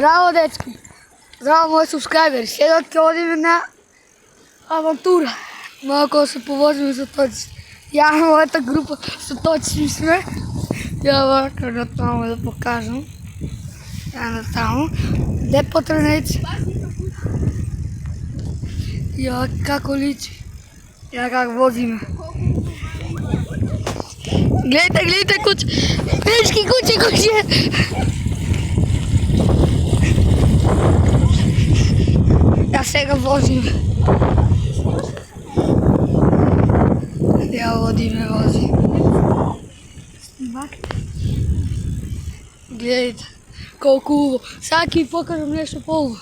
Здраво, дечки! Здраво, мои субскрайбери! Сега ќе одиме на авантура. Малко да се повозиме за точи. Я и моята група са точни сме. Я вака натаму да покажам. Я натаму. Де потренеци? Я како личи. Я как возиме. Гледайте, гледайте куче! Дечки, куче! Ja сега возим. Я возим. Снимак. Гледайте, колко хубаво. Сега ќе ви покажам нещо по-хубаво.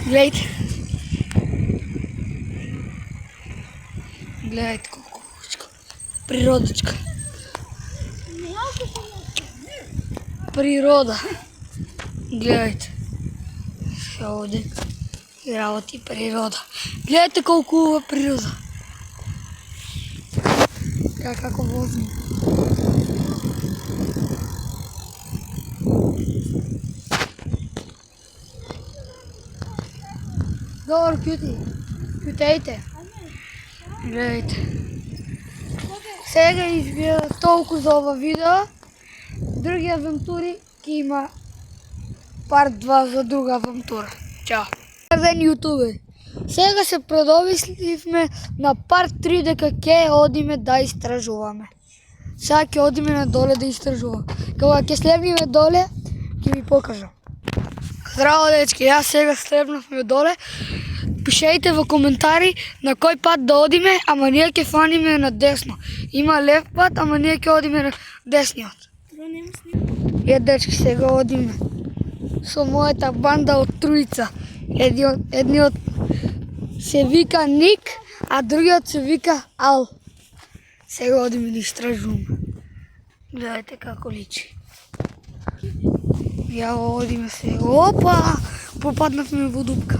Гледайте. Гледайте колко хубавичко. Природичка. Природа. Гледайте. Овде работи природа. Гледайте колко хубава природа. Како возим. Добро, кютейте. Гледайте. Сега изгледа толкова за ова видео. Други авантури ќе има парт 2 за друга авантура. Чао! Добър ден, ютубери! Сега се предовисливме на парт 3 дека ќе одиме да истражуваме. Сега ќе одиме надоле да истражуваме. Кога ќе слебниме доле, ќе ви покажам. Здраво, дечки! Јас сега слебнавме доле. Пишејте во коментари на кој пат да одиме, ама ние ќе фаниме на десно. Има лев пат, ама ние ќе одиме на десниот. Ја, дечки, сега одиме со мојата банда од тројца. Едниот се вика Ник, а другиот се вика Ал. Сега одиме да истражуваме. Гледайте како личи. Ја одиме сега. Опа! Попаднавме во дупка.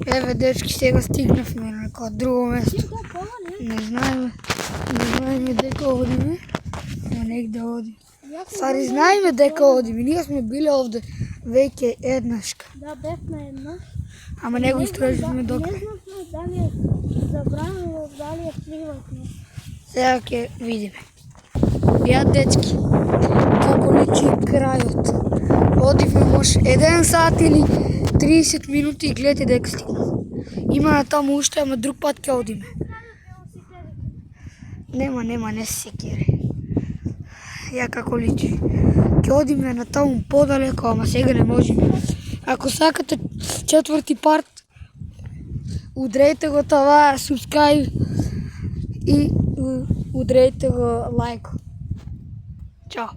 Еве, дечки, сега стигнавме на некој друго место. Не знаеме дека одиме, но негде одиме. Стари, знаеме дека одиме, ние сме биле овде веќе еднашка. Да, бевме еднаш. Ама не го истражуваме докрај. Не знавме дали е забрано, дали е приватно. Сега ќе видиме. Ја, дечки, како личи крајот. Одивме може 1 сат или 30 минути и гледате дека стигнав. Има на таму уште, ама друг пат ќе одиме. Нема, не се секири. Ја како личи. Ќе одиме на таму подалеко, ама сега не можеме. Ако сакате четврти парт, удрете го това subscribe и удрете го лайк. Чао!